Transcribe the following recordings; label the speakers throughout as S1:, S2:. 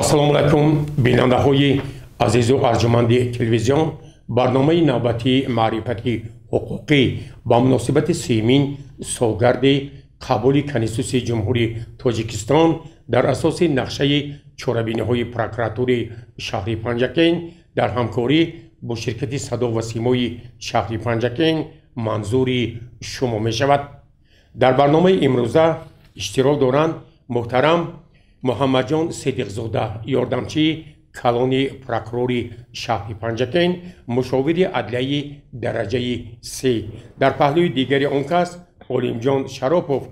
S1: ассалому алайкум бинандаҳои азизу арҷуманди телевизион. барномаи навбатии маърифати ҳуқуқӣ ба муносибати сеюмин солгарди қабули конститутсияи ҷумҳурии тоҷикистон дар асоси нақшаи чорабиниҳои прокуратураи шаҳри Панҷакен дар ҳамкорӣ бо ширкати садо ва симои шаҳри Панҷакен манзури шумо мешавад. дар барномаи имрӯза иштирок доранд муҳтарам муҳаммадҷон сидиқзода, ёрдамчии калони прокурори шаҳри Панҷакен, мушовири адлияи дараҷаи 3. дар паҳлӯи дигари он кас Олимҷон Шаропов,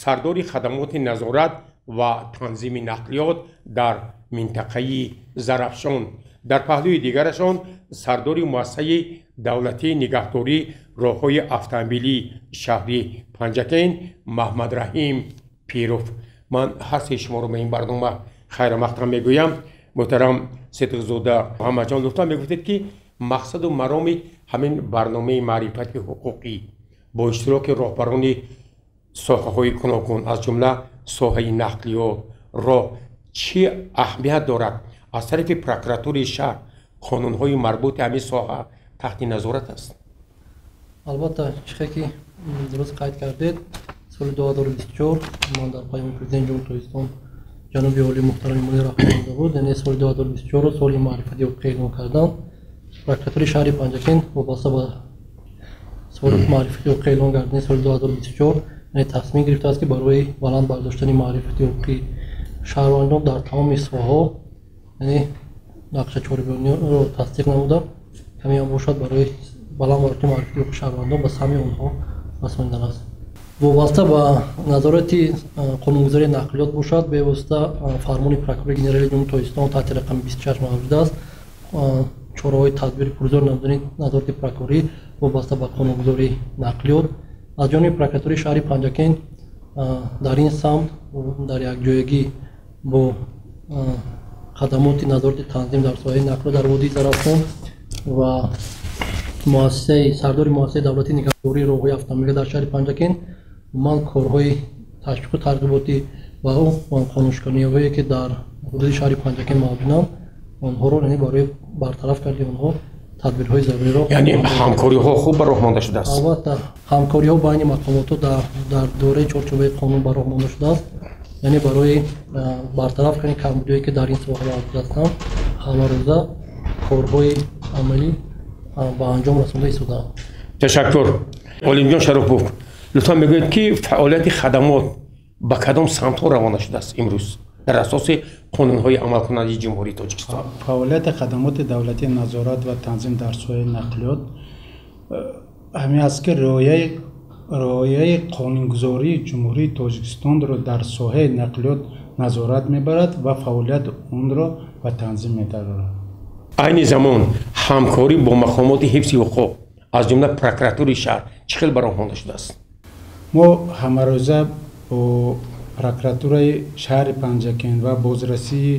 S1: сардори хадамоти назорат ва танзими нақлиёт дар минтақаи Зарафшон. дар паҳлӯи дигарашон сардори муассисаи давлатии нигаҳдории роҳҳои автомобилии шаҳри Панҷакен Маҳмадраҳим Пиров. ман ҳасти шуморо ба ин барнома хайрамахтам мегӯям. муҳтарам сидиқзода муҳаммадҷон, лутфан мегуфтед ки мақсаду мароми ҳамин барномаи маърифати ҳуқуқӣ бо иштироки роҳбарони соҳаҳои гуногун аз ҷумла соҳаи нақлиёт роҳ чӣ аҳамият дорад? аз тарафи прокуратураи шаҳр қонунҳои марбути ҳамин соҳа таҳти назорат аст?
S2: албатта чизе ки дуруст қайд кардед, соли 2024 ман дар пайоми президенти ҷумҳурии тоҷикистон ҷаноби олии муҳтарами муллӣ раҳбаронда буд, яъне соли 2024 соли маърифати ҳуқуқӣ эълон кардан. прокуратураи шаҳри Панҷакен вобаста ба соли маърифати ҳуқуқӣ эълон кардани соли 2024 яъне тасмим гирифтааст ки барои баланд бардоштани маърифати ҳуқуқии шаҳрвандон дар тамоми соҳаҳо, яъне нақша чорабиниро тасдиқ намуда каме ҳам бошад барои баланд бардоштани маърифати ҳуқуқии шаҳрвандон ба сами онҳо расонидан аст. вобаста ба назорати қонунгузарии нақлиёт бошад, бевосита фармони прокурори генералии ҷумҳурии тоҷикистон таҳти рақами 26 мавҷуд аст. чораҳои тадбири пурзор намудани назорати прокурорӣ вобаста ба қонунгузарии нақлиёт аз ҷониби прокуратураи шаҳри Панҷакен дар ин самт дар якҷоягӣ бо хадамоти назорати танзим дар соҳаи нақлиёт дар водии Зарафшон ва сардори муассисаи давлатии нигаҳдории роҳҳои автомобилӣ дар шаҳри Панҷакен ман корҳои ташвиқу тарғиботи ва қонуншикониҳое ки дар ҳудуди шаҳри Панҷакен мавҷуданд, онҳоро барои бартараф карди онҳо тадбирҳои заруриро,
S1: яъне ҳамкориҳо хуб ба роҳ монда шудааст.
S2: албатта ҳамкориҳо байни мақомото дар дораи чорчӯбаи қонун ба роҳ монда шудааст, яъне барои бартараф кардани камбудиҳое ки дар ин соҳа мавҷуд ҳастанд, ҳамарӯза корҳои амалӣ ба анҷом расонда истодаанд.
S1: ташаккур. Олимҷон Шаропов, лутфан мегӯед ки фаъолияти хадамот ба кадом самтҳо равона шудааст имрӯз дар асоси қонунҳои амалкунандаи ҷумҳурии Тоҷикистон?
S3: фаъолияти хадамоти давлатии назорат ва танзим дар соҳаи нақлиёт ҳамин аст ки риояи қонунгузории ҷумҳурии Тоҷикистонро дар соҳаи нақлиёт назорат мебарад ва фаъолияти онро ба танзим медарорад.
S1: айни замон ҳамкорӣ бо мақомоти ҳифзи ҳуқуқ аз ҷумла прокуратураи шаҳр чӣ хел ба роҳ монда шудааст?
S3: мо ҳамарӯза бо прокуратураи шаҳри Панҷакен ва бозрасии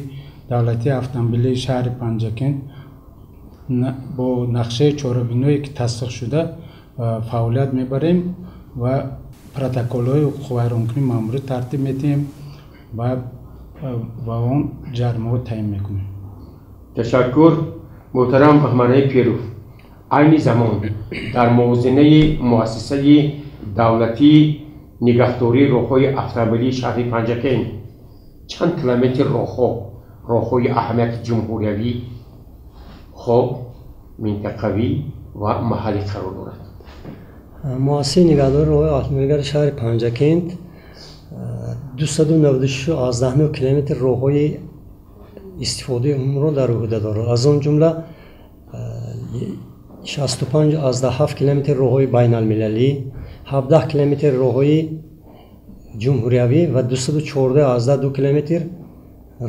S3: давлатии автомобилии шаҳри Панҷакен бо нақшаи чорабиное ки тасдиқ шуда фаъолият мебарем ва протоколҳои ҳуқуқвайронкунии маъмурӣ тартиб медиҳем ва ба он ҷаримаҳо таъин мекунем.
S1: ташаккур. муҳтарам Маҳмадраҳим Пиров, айни замон дар мувозинаи муассисаи давлатии нигаҳдории роҳҳои автомобилии шаҳри Панҷакен чанд километр роҳҳои аҳамияти ҷумҳуриявӣ, хоб, минтақавӣ ва маҳаллӣ қарор дорад?
S4: муассисаи нигаҳдории роҳҳои автомобилии шаҳри Панҷакен 296 километр роҳҳои истифодаи умумро дар уҳда дорад. аз он ҷумла 65 километр роҳҳои байналмилалӣ, 17 километр роҳҳои ҷумҳуриявӣ ва 214 километр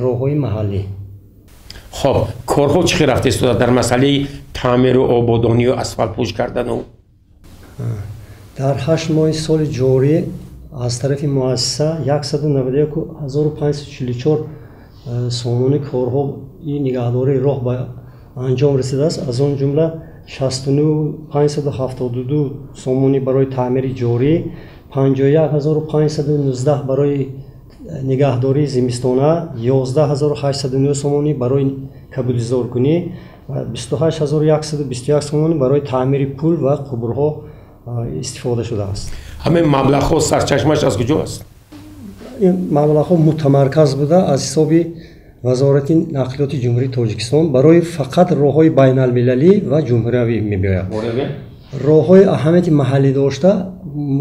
S4: роҳҳои маҳаллӣ.
S1: хоб, корҳо чӣ хел рафта истода дар масъалаи таъмиру ободонию асфалтпӯш кардану?
S4: дар 8 моҳи соли ҷорӣ аз тарафи муассиса 191,544 сомони корҳои нигаҳдории роҳ ба анҷом расидааст. аз он ҷумла 69572 сомонӣ барои таъмири ҷорӣ, 51519 барои нигоҳдории зимистона 11809 сомонӣ барои кабудизоркунӣ ва 28121 сомонӣ барои таъмири пул ва қубурҳо истифода шудааст.
S1: ҳамин маблағҳо сарчашмаш аз куҷо аст?
S4: ин маблағҳо мутамарказ буда аз ҳисоби вазорати нақлиёти ҷумҳурии Тоҷикистон барои фақат роҳҳои байналмилалӣ ва ҷумҳуриявӣ мебояд. роҳҳои аҳамияти маҳаллӣ дошта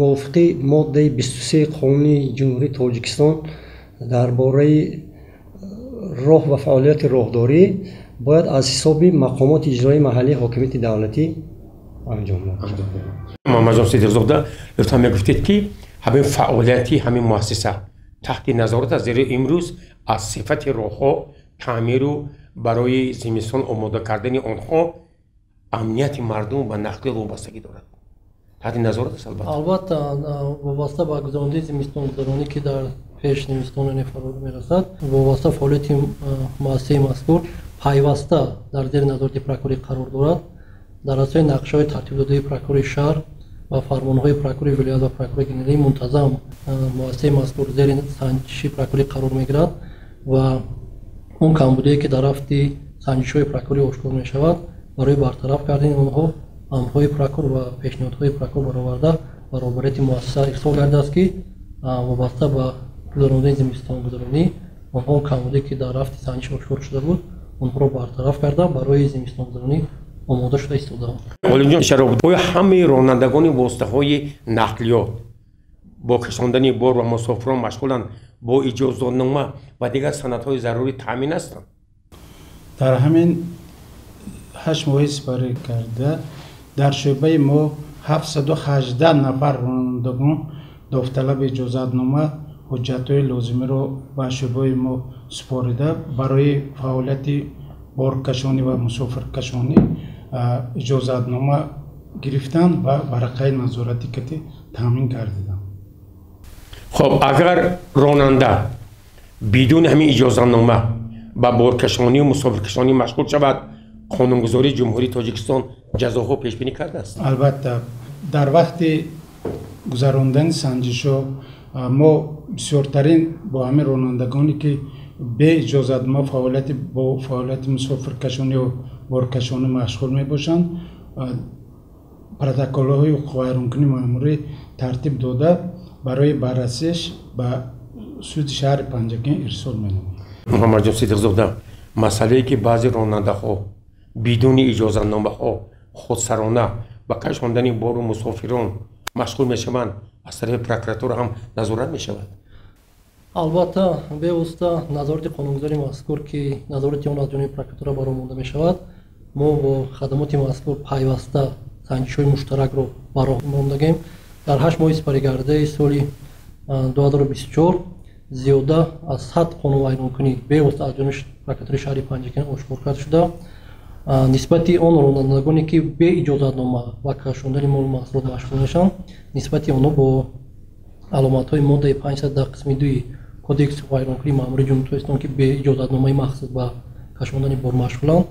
S4: мувофиқи моддаи 23 қонуни ҷумҳурии Тоҷикистон дар бораи роҳ ва фаъолияти роҳдорӣ бояд аз ҳисоби мақомоти иҷроии маҳаллии ҳокимияти давлатӣ анҷом гардад.
S1: муҳаммадҷон сидиқзода лутфан мегуфтед ки ҳамин фаъолияти ҳамин муассиса таҳти назорат аст, зеро имрӯз аз сифати роҳҳо таъмиру барои зимистон омода кардани онҳо амнияти мардум ба нақлиёт вобастагӣ дорад. таҳти назорат аст
S2: албатта вобаста ба гузарондани зимистон ки дар пеш зимистон фаро мерасад, вобаста фаъолияти муассисаи мазкур пайваста дар зери назорати прокурорӣ қарор дорад. дар асоси нақшаҳои тартибдодаи прокурори шаҳр ва фармонҳои прокурори вилоят ва прокурори генералии мунтазам муассисаи мазкур зери санҷиши прокурорӣ қарор мегирад ва он камбудие ки дар рафти санҷишҳои прокурорӣ ошкор мешавад барои бартараф кардани онҳо амрҳои прокурор ва пешниҳодҳои прокурор бароварда баробарияти муассиса ирсол гардидааст ки вобаста ба гузарондани зимистонгузаронӣ онҳо камбудие ки дар рафти санҷиш ошкор шуда буд онҳоро бартараф карда барои зимистонгузаронӣ омода шуда истодаанд.
S1: олимҷон шаробот оя ҳамаи ронандагони воситаҳои нақлиёт бо кашондани бор ва мусофирон машғуланд бо иҷозатнома ва дигар санадҳои зарурӣ таъмин ҳастанд?
S3: дар ҳамин 8 моҳи сипарӣ карда дар шӯъбаи мо 718 нафар ронандагон довталаби иҷозатнома ҳуҷҷатҳои лозимиро ба шӯъбаи мо супорида барои фаъолияти боркашонӣ ва мусофиркашонӣ иҷозатнома гирифтанд ва варақаи назорати кати таъмин гардиданд.
S1: хоб агар ронанда бидуни ҳамин иҷозатнома ба боркашонӣ ва мусофиркашонӣ машғул шавад, қонунгузории ҷумҳурии Тоҷикистон ҷазоҳо пешбинӣ кардааст?
S3: албатта дар вақти гузарондани санҷишҳо мо бисёртарин бо ҳамин ронандагоне ки бе иҷозатнома бо фаъолияти мусофиркашонӣ ва боркашонӣ машғул мебошанд, протоколҳои ҳуқуқвайронкунии маъмурӣ тартиб дода барои баррасиш ба суди шаҳри Панҷакен ирсол менамоем.
S1: муҳаммадҷон сидиқзода, масъалае ки баъзе ронандаҳо бидуни иҷозатномаҳо худсарона ба кашондани бору мусофирон машғул мешаванд, аз тарафи прокуратура ҳам назорат мешавад?
S2: албатта бевосита назорати қонунгузории мазкур ки назорати он аз ҷониби прокуратура баромонда мешавад, мо бо хадамоти мазкур пайваста санҷишҳои муштаракро баромондагем. дар 8 моҳи сипаригардаи соли 2024 зиёда аз 100 қонунвайронкунӣ бевосита аз ҷониби прокуратураи шаҳри Панҷакен ошкор карда шуда, нисбати он ронандагоне ки бе иҷозатнома ва кашондани молу маҳсулот машғул мешаванд, нисбати онҳо бо аломатҳои моддаи 510 қисми 2 кодекси вайронкунии маъмурии ҷумҳурии Тоҷикистон ки бе иҷозатномаи махсус ба кашондани бор машғуланд,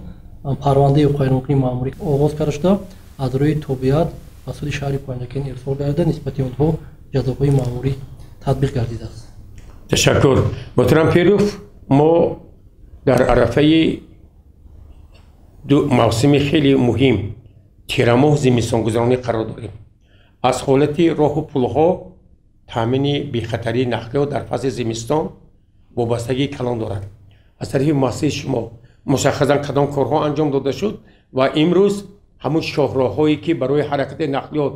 S2: парвандаи вайронкунии маъмурӣ оғоз карда шуда аз рӯи тобиат ба суди шаҳри Панҷакен ирсол гардида нисбати онҳо ҷазоҳои маъмурӣ татбиқ гардидааст.
S1: ташаккур. муҳтарам Перов, мо дар арафаи мавсими хеле муҳим тирамоҳ зимистонгузаронӣ қарор дорем. аз ҳолати роҳу пулҳо таъмини бехатарии нақлиёт дар фасли зимистон вобастагии калон дорад. аз тарафи муассисаи шумо мушаххасан кадом корҳо анҷом дода шуд ва имрӯз ҳамун шоҳроҳҳое ки барои ҳаракати нақлиёт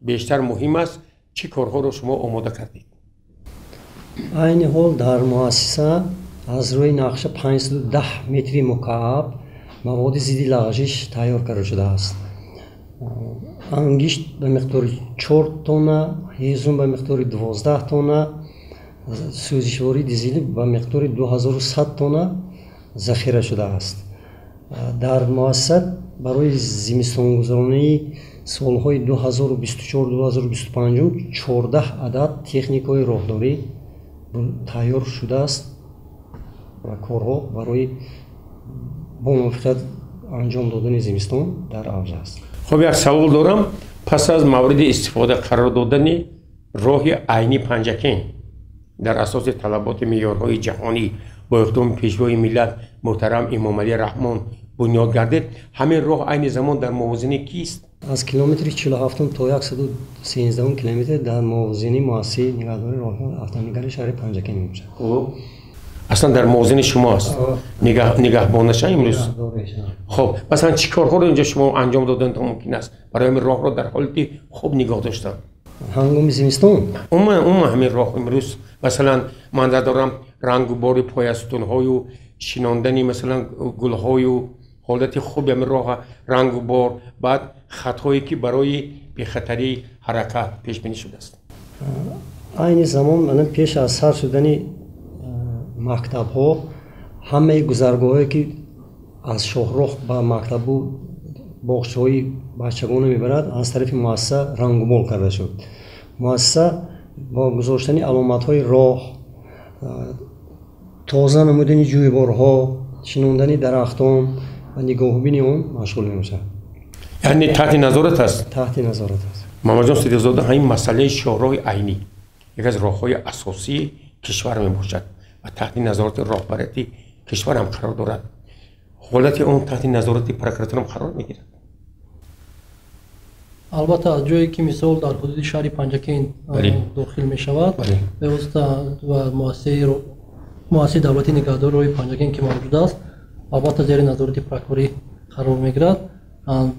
S1: бештар муҳим аст, чӣ корҳоро шумо омода кардед?
S4: айни ҳол дар муассиса аз рӯи нақша 510 метри мукааб маводи зидди лағжиш тайёр карда шудааст. ангишт ба миқдори 4 тонна, ҳезум ба миқдори 12 тонна, сӯзишвории дизелӣ ба миқдори 2100 тонна захира шудааст. дар муассиса барои зимистонгузаронии солҳои 2024-2025 14 адад техникаҳои роҳдорӣ тайёр шудааст ва корҳо барои бо мувофиқат анҷом додани зимистон дар авҷ аст.
S1: хуб, як савол дорам. пас аз мавриди истифода қарор додани роҳи айни Панҷакен در اساس طلبات معیارهای جهانی با اقدام پیشوای ملت محترم امام علی رحمان بنیاد گردید، همین راه عین زمان در موازنه کیست؟
S4: از کیلومتر 47 تا 113 کیلومتر در موازنه مؤسسه نگهداری راه‌های اتومبیلی شهر پنجکن میشه.
S1: اصلا در موازنه شماست نگهبانش امروز. خب مثلا چی کارها رو اینجا شما انجام دادن تا ممکن است برای همین راه را در حالتی خوب نگاه داشتن؟
S4: هنگام زمستان
S1: اون همین راه امروز مثلا من دارم رنگ و بار پایستون‌های و شیناندنی مثلا گل‌های و حالت خوب همین راه رنگ و بار، بعد خطایی که برای بی‌خطری حرکت پیش بینی شده است.
S4: این زمان من پیش از سر شدن مکتب‌ها همه گذرگاهایی که از شاهراه به مکتب و باغچه‌های بچگانه میبرد از طرف مؤسسه رنگ و بال کرده شد. مؤسسه با گذاشتن علامت‌های راه، تازه نمودن جویبارها، شنوندن درختان و نگاهبینی اون مشغول میشه.
S1: یعنی تحت نظارت است؟
S4: تحت نظارت است.
S1: محمد جان صدیق‌زاده، همین مسئله شاهراه عینی یک از راه‌های اساسی کشور میباشد و تحت نظارت راهبری کشور هم قرار دارد. حالت اون تحت نظارت پروکراتور هم قرار میگیرد.
S2: البته از جایی که مثال در حدود شهر پنجکین داخل می شود به واسطه و مؤسسه دولتی نگهداری روی پنجکین که موجود است البته زیر نظارت پروکوری قرار می گیرد.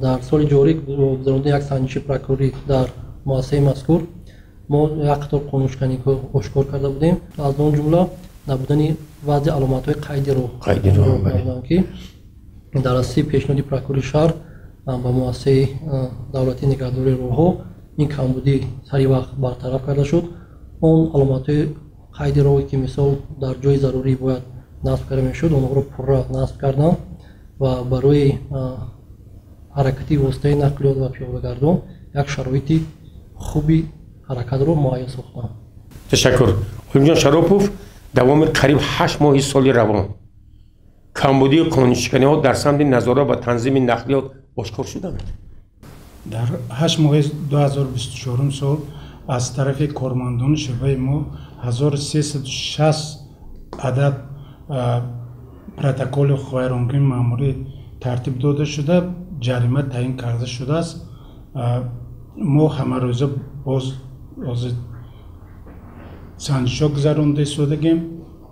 S2: در سال جاری گذرانده یک سنجش پروکوری در مؤسسه مذکور ما یک قطار قانونشکنی که آشکار کرده بودیم، از اون جمله نبودن وضع علامت‌های قیدی رو که در اساس پیشنهاد پروکوری شهر با مؤسسه دولتی نگهداری راه‌ها این کمبودی سری وقت برطرف کرده شد. اون علامت‌های قیدی رو که مثال در جای ضروری باید نصب کرده میشد اونها رو پورا نصب کردن و برای حرکتی واسطه نقلیات و پیاده‌گردان یک شرایطی خوبی حرکت رو مهیا ساختن.
S1: تشکر. خانم جان شراپوف، دوام قریب 8 ماه سال روان کمبودی قانونشکنی‌ها در سمت نظارت و تنظیم نقلیات آشکار شدند.
S3: در 8 ماه 2024 سال از طرف کارمندان شعبه ما 1360 عدد پروتکل خیرانگی ماموری ترتیب داده شده، جریمه تعیین کرده شده است. ما همه روزه باز سنجش‌ها گذرانده شدگیم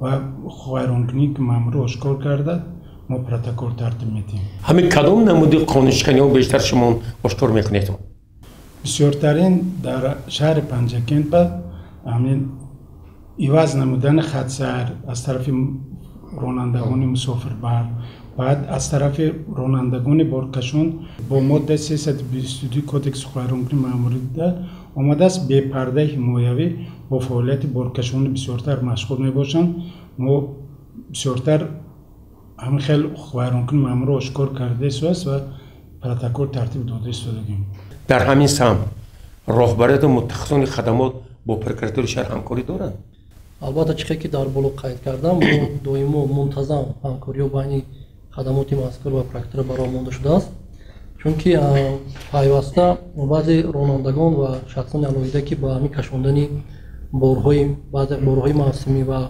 S3: و خیرانگی که مامور آشکار کرده ما پروتکل ترتیب میدیم.
S1: همین کدام نمود قانونشکنی‌ها بیشتر شما آشکار میکنید؟
S3: بسیارترین در شهر پنجکین بعد همین عوض نمودن خدسر از طرف رانندگان مسافربر، بعد از طرف رانندگان بارکشان با ماده 322 کدکس خیرانگی ماموری آمده است به پرده حمایوی با فعالیت بارکشان بسیارتر مشغول می باشند. ما بسیارتر همین خیلی خیرانگی مامور آشکار کرده است و پروتکل ترتیب داده شدگیم.
S1: در همین سمت راهبریت و متخصصان خدمات با پروکراتور شهر همکاری دارند؟
S2: البته چیزی که در بالا قید کردم ما دائما منتظم همکاری بین خدمات مذکور و پروکراتور برای مانده شده است، چون که پیوسته بعضی رانندگان و شخصان علاوه که با همین کشاندن بارهای موسمی و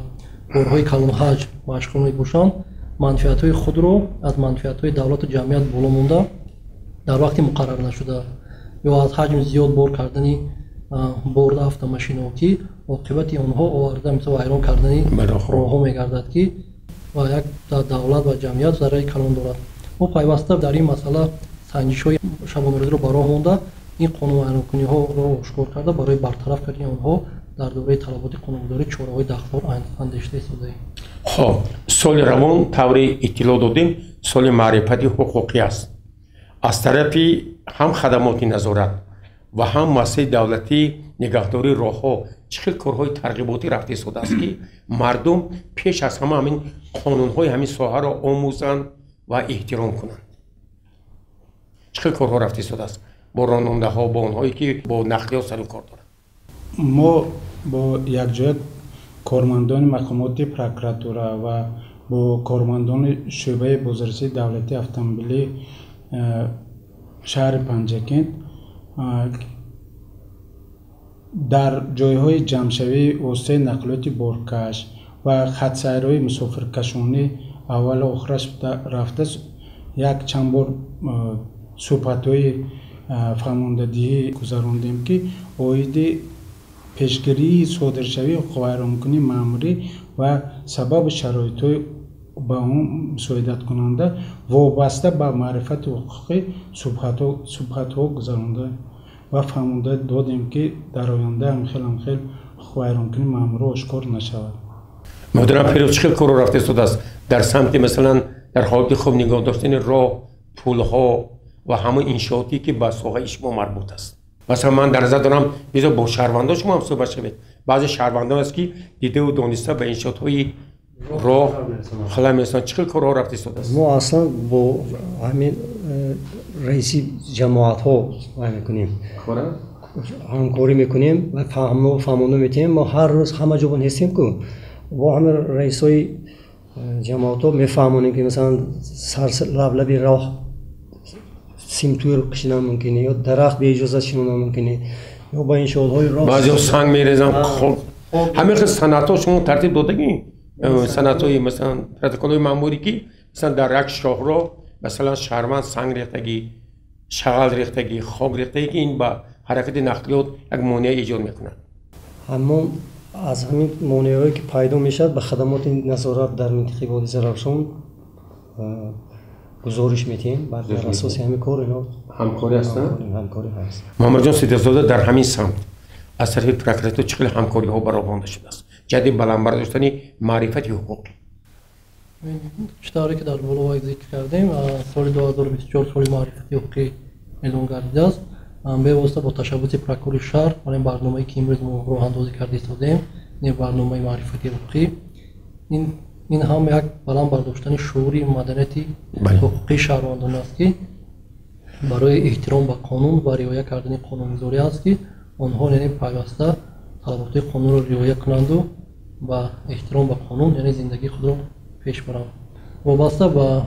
S2: بارهای کلان حجم مشغول میباشند، منفعت‌های خود رو از منفعت‌های دولت و جمعیت بالا مانده در وقتی مقرر نشده یا از حجم زیاد بار کردن برد автомашин‌ها که عاقبت آنها آورده مثل ویران کردن راه‌ها میگردد که و یک دولت و جمعیت ضرر کلان دارد. ما پیوسته در این مسئله سنجش‌های شبانه‌روزی رو براه مانده این قانون ویران‌کنی‌ها رو آشکار کرده برای برطرف کردن آنها در دوره طلبات قانونگذاری چاره‌های دستور اندیشیده شده.
S1: خب سال روان طور اطلاع دادیم سال معرفتی حقوقی است. از طرفی هم خدمات نظارت و هم مؤسسه دولتی نگهداری راه‌ها چه کارهای ترغیباتی رفته شده است که مردم پیش از همه همین قانون‌های همین ساحه را آموزند و احترام کنند؟ چه کارها رفته شده است با راننده‌ها با اونهایی که با نقلیات سر و کار دارند؟
S3: ما با یکجهت کارمندان مقامات پروکراتورا و با کارمندان شعبه بازرسی دولتی اتومبیلی شهر پنجکین در جایهای جمع‌شوی اوستای نقلیات بارکش و خط‌سیرهای مسافرکشانی اول و آخرش رفته یک چند بار صحبت‌های فرماندهی گذراندیم که اوید پیشگیری صادرشوی ویرانکنی مأموری و سبب شرایط‌های با اون مساعدت کننده وابسته به معرفت حقوقی صحبت‌ها گذرانده و فرمانده دادیم که در آینده هم خیلی ویرانکنی مأموری آشکار نشود.
S1: محترم پیروز چه کار رفته شده است در سمت مثلا در حالت خوب نگاه داشتن راه، پل‌ها و همه انشاءاتی که به ساحه شما مربوط است؟ مثلا من در نظر دارم بذار با شهروندان شما هم صحبت شوید. بعضی شهروندان است که دیده و دانسته به انشاءات‌های راه خلل می‌رسند. چه کارها رفته شده است؟
S4: ما اصلا با همین رئیسی جماعت‌ها می‌کنیم همکاری می‌کنیم و فهمانده می‌تیم. ما هر روز همه جا هستیم که با همه رئیسای جماعت‌ها می‌فهمونیم که مثلا سر لبلبی راه سیمتوی رو کشیدن ممکنه یا درخت به اجازه شنودن ممکنه یا با انشاءات‌های راه
S1: بعضی سنگ می‌ریزن. خب همه صنعت‌ها شما ترتیب دادگی صنعت‌های مثلا پروتکل‌های مأموری که مثلا در یک شاهراه مثلا شهروند سنگ ریختگی، شغل ریختگی، خاک ریختگی که این با حرکت نقلیات یک مانع ایجاد می‌کنند.
S4: اما از همین مانع‌هایی که پیدا میشد به خدمات نظارت در منطقه وادی زرافشان گزارش میتیم. بر اساس همین کار اینا
S1: همکاری هستند.
S4: همکاری هست.
S1: محمد جان صدیق‌زاده در همین سمت از طرف پروکراتور چه همکاری‌ها برآورده شده است جدی بلند برداشتن معرفت حقوقی؟
S2: چطوری که در بالا ذکر کردیم سال 2024 سال معرفتی حقوقی اعلام گردیده است. به واسطه با تشبث پروکرور شهر برای برنامه‌ای که امروز ما راه اندازی کرده ایستادیم، این برنامه معرفتی حقوقی این هم یک بلند برداشتن شعوری مدنیتی حقوقی شهروندان است که برای احترام به قانون و رعایت کردن قانون‌گذاری است که آنها یعنی پیوسته طلبات قانون را رعایت کنند و با احترام به قانون یعنی زندگی خود را پیش برند. وابسته به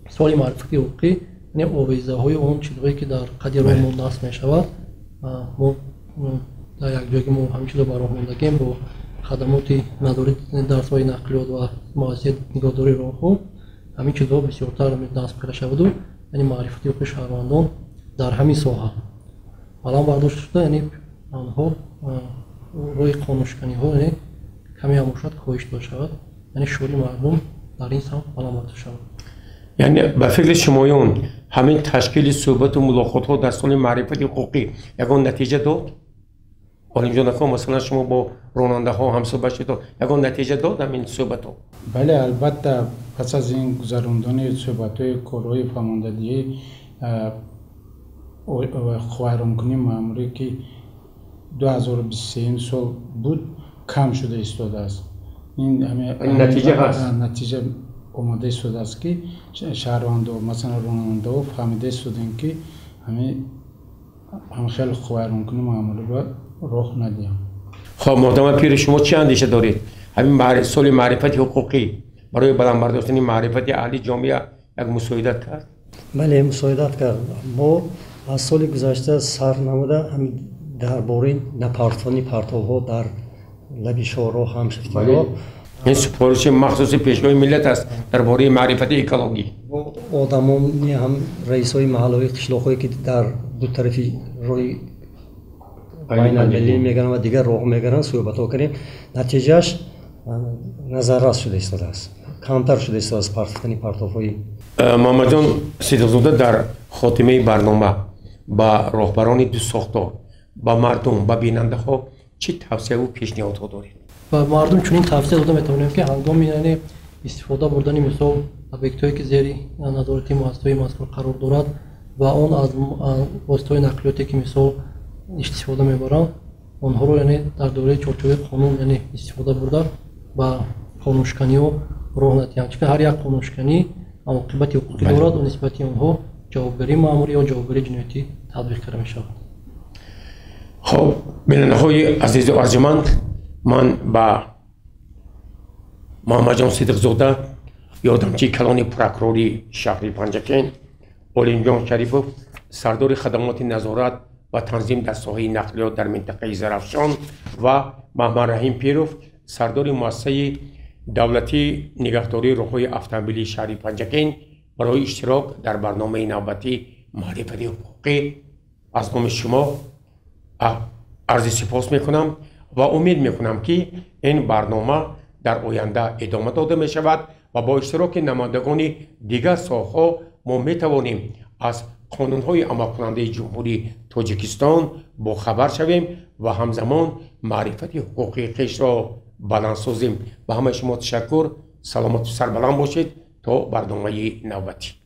S2: سوال معرفتی حقوقی یعنی آویزه‌های اون چیزهایی که در قضیه راهمون نصب می‌شود، ما در یک جایی ما همین چیزا برای موندگیم با خدمات نداری در سوی نقلیات و مؤسسه نگهداری راهها همین چیزها بسیارتر نصب کرده شود و یعنی معرفتی حقوق شهروندان در همین ساحه الان برداشت شده، یعنی آنها روی قانون‌شکنی‌ها یعنی کمی هم باشد کاهش داده شود، یعنی شعور مردم در این سمت علامت شود.
S1: یعنی به فکر شمایان همین تشکیل صحبت و ملاقات‌ها در سال معرفت حقوقی یگان نتیجه داد؟ آلیم جان مثلا شما با راننده‌ها هم صحبت شد یگان نتیجه داد همین صحبت‌ها؟
S3: بله البته پس از این گذراندن صحبت‌های کارهای فرماندهی ویرانکنی مأموری که 2023 سال بود کم شده ایستاده است. این
S1: نتیجه هست.
S3: نتیجه اومده ایستاده است که شهروندان مثلا راننده‌ها فهمیده ایستادن که همه خیلی ویرانکنی مأموری با راه ندیم.
S1: خب محترم پیر شما چه اندیشه دارید؟ همین سال معرفت حقوقی برای بلند برداشتن معرفت اهل جامعه یک مساعدت کرد؟
S4: بله مساعدت کرد. ما از سال گذشته سر نموده هم درباره نپارتانی پرتوها در لبی شهرها هم شفتیم.
S1: این سپارش مخصوص پیشگاه ملت است درباره معرفت اکولوژی.
S4: آدمانی هم رئیسای محله‌های قشلاق‌هایی که در دو طرفی روی بین المللی میگن و دیگر راه میگن صحبت‌ها کردیم. نتیجهش نظررس شده است. کمتر شده است از پرتوهای.
S1: محمد جان صدیق‌زاده در خاتمه برنامه با راهبران دو ساختار با مردم با بیننده‌ها چه توصیه و پیشنهادها دارید؟
S2: و مردم چنین توصیه داده میتونیم که هنگام یعنی استفاده بردن مثال ابیکتایی که زیر نظارت مؤسسه مذکور قرار دارد و آن از واسطه نقلیاتی که مثال استفاده میبرند آنها رو یعنی در دوره چارچوب قانون یعنی استفاده برده با قانونشکنی و راه ندهند، چون هر یک قانونشکنی عواقبت حقوقی دارد و نسبت آنها جوابداری مأموری یا جوابداری جنایتی تطبیق کرده میشود.
S1: خب بیننده‌های عزیز و ارجمند، من با محمد جان صدیق‌زاده یادمچی کلان پروکروری شهری پنجکین، آلیم جان شریفوف سردار خدمات نظارت و تنظیم در ساحه نقلیات در منطقه زرافشان و محمد رحیم پیروف سردار مؤسسه دولتی نگهداری راههای اتومبیلی شهری پنجکین برای اشتراک در برنامه نوبتی معرفت حقوقی از نام شما عرض سپاس میکنم و امید میکنم که این برنامه در آینده ادامه داده می شود و با اشتراک نمایندگان دیگر ساحه‌ها ما می توانیم از قانون‌های عمل کننده جمهوری تاجیکستان با خبر شویم و همزمان معرفت حقوقی خویش را بلند سازیم. به همه شما تشکر. سلامت و سربلند باشید تا برنامه نوبتی.